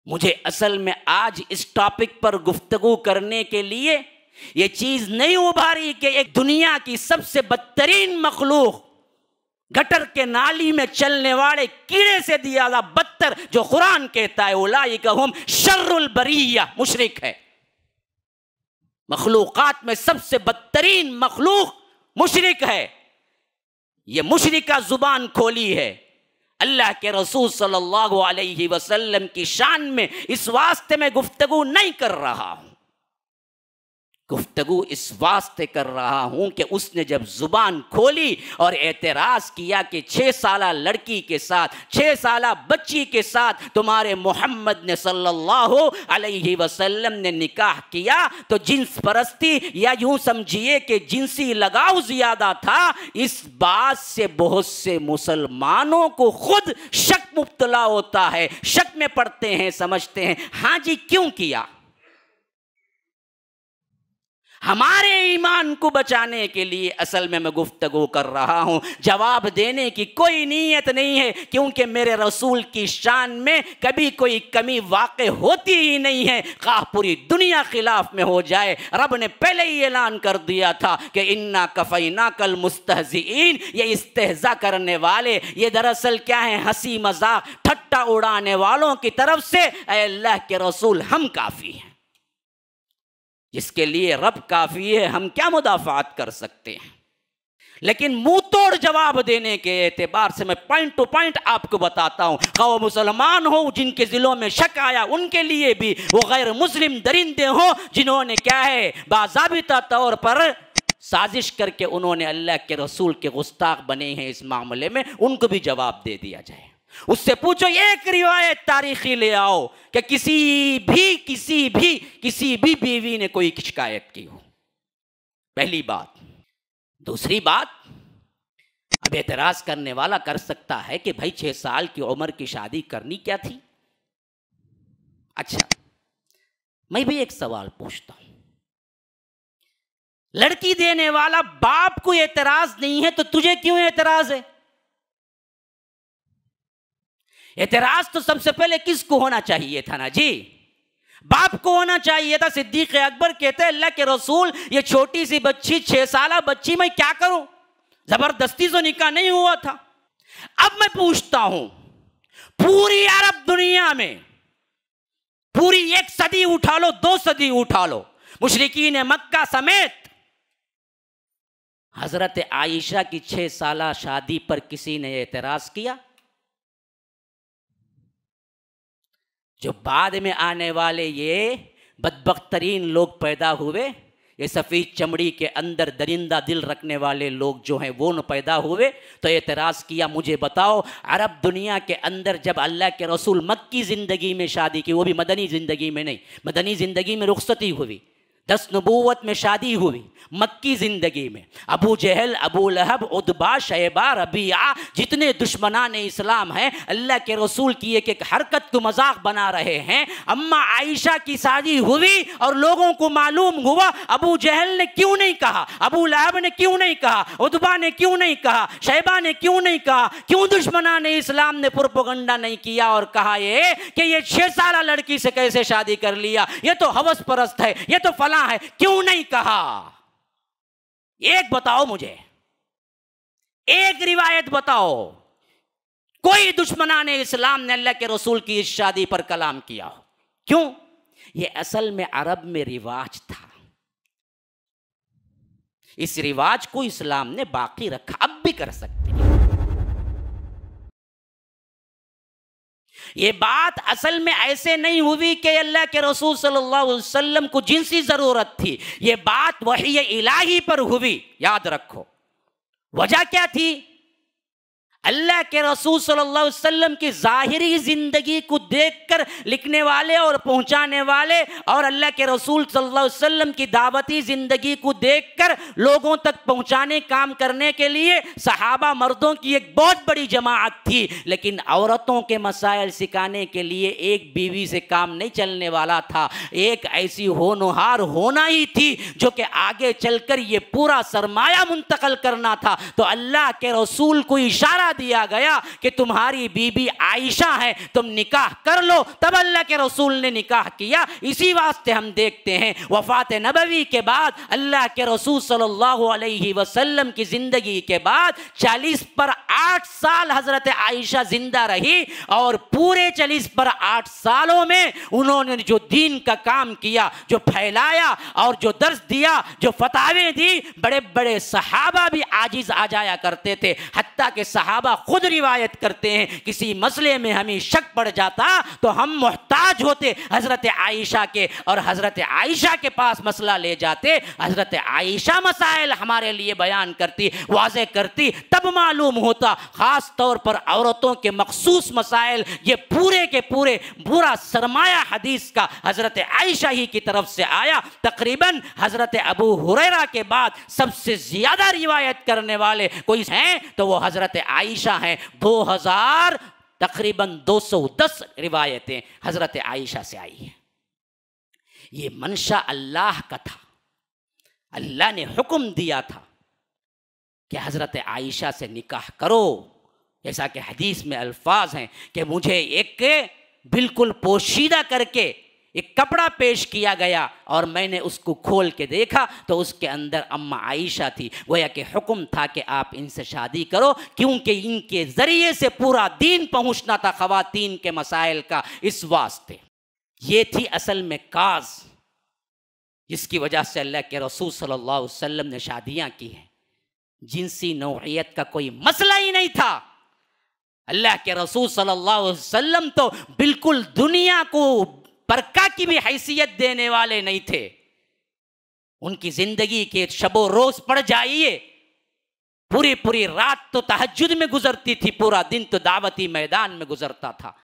مجھے اصل میں آج اس ٹاپک پر گفتگو کرنے کے لیے یہ چیز نہیں ابھاری کہ ایک دنیا کی سب سے بدترین مخلوق، گٹر کے نالی میں چلنے والے کیڑے سے زیادہ بدتر، جو قرآن کہتا ہے اولئک ہم شر البریہ، مشرک ہے۔ مخلوقات میں سب سے بدترین مخلوق مشرک ہے۔ یہ مشرکہ زبان کھولی ہے اللہ کے رسول صلی اللہ علیہ وسلم کی شان میں۔ اس واسطے میں گفتگو نہیں کر رہا ہوں، گفتگو اس واسطے کر رہا ہوں کہ اس نے جب زبان کھولی اور اعتراض کیا کہ 6 سالہ لڑکی کے ساتھ، 6 سالہ بچی کے ساتھ تمہارے محمد نے صلی اللہ علیہ وسلم نے نکاح کیا، تو جنس پرستی یا یوں سمجھیے کہ جنسی لگاؤ زیادہ تھا۔ اس بات سے بہت سے مسلمانوں کو خود شک مبتلا ہوتا ہے، شک میں پڑتے ہیں، سمجھتے ہیں ہاں جی کیوں کیا؟ ہمارے ایمان کو بچانے کے لیے اصل میں گفتگو کر رہا ہوں، جواب دینے کی کوئی نیت نہیں ہے، کیونکہ میرے رسول کی شان میں کبھی کوئی کمی واقع ہوتی ہی نہیں ہے، خواہ پوری دنیا خلاف میں ہو جائے۔ رب نے پہلے ہی اعلان کر دیا تھا کہ انا کفیناک المستہزئین، یہ استہزاء کرنے والے، یہ دراصل کیا ہے؟ ہنسی مذاق ٹھٹا اڑانے والوں کی طرف سے اے اللہ کے رسول ہم کافی ہیں۔ جس کے لیے رب کافی ہے، ہم کیا مدافعات کر سکتے ہیں؟ لیکن منہ توڑ جواب دینے کے اعتبار سے میں پوائنٹ ٹو پوائنٹ آپ کو بتاتا ہوں، وہ مسلمان ہو جن کے دلوں میں شک آیا، ان کے لیے بھی، وہ غیر مسلم درندے ہوں جنہوں نے کیا ہے باضابطہ طور پر سازش کر کے انہوں نے اللہ کے رسول کے گستاخ بنے ہیں اس معاملے میں، ان کو بھی جواب دے دیا جائے۔ اس سے پوچھو ایک روایت تاریخی لے آؤ کہ کسی بھی بیوی نے کوئی شکایت کی ہو، پہلی بات۔ دوسری بات، اب اعتراض کرنے والا کر سکتا ہے کہ بھائی 6 سال کی عمر کی شادی کرنی کیا تھی؟ اچھا میں بھی ایک سوال پوچھتا ہوں، لڑکی دینے والا باپ کو اعتراض نہیں ہے تو تجھے کیوں اعتراض ہے؟ اعتراض تو سب سے پہلے کس کو ہونا چاہیے تھا نا جی؟ باپ کو ہونا چاہیے تھا۔ صدیق اکبر کہتے ہیں اللہ کے رسول یہ چھوٹی سی بچی 6 سالہ بچی میں کیا کروں؟ زبردستی سے نکاح نہیں ہوا تھا۔ اب میں پوچھتا ہوں، پوری عرب دنیا میں پوری 1 صدی اٹھا لو، 2 صدی اٹھا لو، مشرکین مکہ سمیت، حضرت عائشہ کی 6 سالہ شادی پر کسی نے اعتراض کیا؟ جو بعد میں آنے والے یہ بدبخت ترین لوگ پیدا ہوئے، یہ سفید چمڑی کے اندر درندہ دل رکھنے والے لوگ جو ہیں وہ پیدا ہوئے تو اعتراض کیا۔ مجھے بتاؤ عرب دنیا کے اندر جب اللہ کے رسول مکی زندگی میں شادی کی، وہ بھی مدنی زندگی میں نہیں، مدنی زندگی میں رخصتی ہوئی، 10 نبوت میں شادی ہوئی، مکی زندگی میں ابو جہل، ابو لہب، عتبہ، شیبہ، ربیعہ، جتنے دشمنان اسلام ہیں اللہ کے رسول کی ایک ایک حرکت کو مذاق بنا رہے ہیں۔ اما عائشہ کی شادی ہوئی اور لوگوں کو معلوم ہوا ابو جہل نے کیوں نہیں کہا، ابو لہب نے کیوں نہیں کہا، عتبہ نے کیوں نہیں کہا، شیبہ نے کیوں نہیں کہا، کیوں دشمنان اسلام نے پروپیگنڈا نہیں کیا اور کہا یہ کہ یہ 6 سالہ لڑکی سے کیسے شادی کر لیا، یہ تو ہوس پرست ہے، یہ تو فلاں ہے، کیوں نہیں کہا؟ ایک بتاؤ مجھے، ایک روایت بتاؤ کوئی دشمنان اسلام نے اللہ کے رسول کی اس شادی پر کلام کیا ہو؟ کیوں؟ یہ اصل میں عرب میں رواج تھا، اس رواج کو اسلام نے باقی رکھا، اب بھی کر سکتے ہیں۔ یہ بات اصل میں ایسے نہیں ہوئی کہ اللہ کے رسول صلی اللہ علیہ وسلم کو جنسی ضرورت تھی، یہ بات وحی الہی پر ہوئی، یاد رکھو۔ وجہ کیا تھی؟ اللہ کے رسول صلی اللہ علیہ وسلم کی ظاہری زندگی کو دیکھ کر لکھنے والے اور پہنچانے والے، اور اللہ کے رسول صلی اللہ علیہ وسلم کی دعوتی زندگی کو دیکھ کر لوگوں تک پہنچانے کام کرنے کے لیے صحابہ مردوں کی ایک بہت بڑی جماعت تھی، لیکن عورتوں کے مسائل سکھانے کے لیے ایک بیوی سے کام نہیں چلنے والا تھا، ایک ایسی ہونہار ہونا ہی تھی جو کہ آگے چل کر یہ پورا سرمایہ منتقل کرنا تھا۔ تو اللہ کے رسول کو اشارہ دیا گیا کہ تمہاری بیوی عائشہ ہے، تم نکاح کر لو، تب اللہ کے رسول نے نکاح کیا۔ اسی واسطے ہم دیکھتے ہیں وفات نبوی کے بعد اللہ کے رسول صلی اللہ علیہ وسلم کی زندگی کے بعد 40 پر 8 سال حضرت عائشہ زندہ رہی، اور پورے 40 پر 8 سالوں میں انہوں نے جو دین کا کام کیا، جو پھیلایا اور جو درس دیا، جو فتاویں دی، بڑے بڑے صحابہ بھی عاجز آ جایا کرتے تھے، حتیٰ کہ صحابہ خود روایت کرتے ہیں کسی مسئلے میں ہمیں شک پڑ جاتا تو ہم محتاج ہوتے حضرت عائشہ کے، اور حضرت عائشہ کے پاس مسئلہ لے جاتے، حضرت عائشہ مسائل ہمارے لیے بیان کرتی، واضح کرتی، تب معلوم ہوتا خاص طور پر عورتوں کے مخصوص مسائل، یہ پورے کے پورے پورا سرمایہ حدیث کا حضرت عائشہ ہی کی طرف سے آیا۔ تقریباً حضرت ابو ہریرہ کے بعد سب سے زیادہ روایت کرنے والے کوئی ہیں تو وہ حضرت عائشہ ہیں، 2000 تقریباً 210 روایتیں حضرت عائشہ سے آئی ہیں۔ یہ منشا اللہ کا تھا، اللہ نے حکم دیا تھا کہ حضرت عائشہ سے نکاح کرو، جیسا کہ حدیث میں الفاظ ہیں کہ مجھے ایک بالکل پوشیدہ کر کے ایک کپڑا پیش کیا گیا، اور میں نے اس کو کھول کے دیکھا تو اس کے اندر اماں عائشہ تھی، گویا کہ حکم تھا کہ آپ ان سے شادی کرو، کیونکہ ان کے ذریعے سے پورا دین پہنچنا تھا خواتین کے مسائل کا۔ اس واسطے یہ تھی اصل میں کاز جس کی وجہ سے اللہ کے رسول صلی اللہ علیہ وسلم نے شادیاں کی ہیں۔ جنسی نوعیت کا کوئی مسئلہ ہی نہیں تھا۔ اللہ کے رسول صلی اللہ علیہ وسلم تو بالکل دنیا کو برکہ کی بھی حیثیت دینے والے نہیں تھے۔ ان کی زندگی کے شب و روز پڑ جائیے، پوری رات تو تہجد میں گزرتی تھی، پورا دن تو دعوتی میدان میں گزرتا تھا۔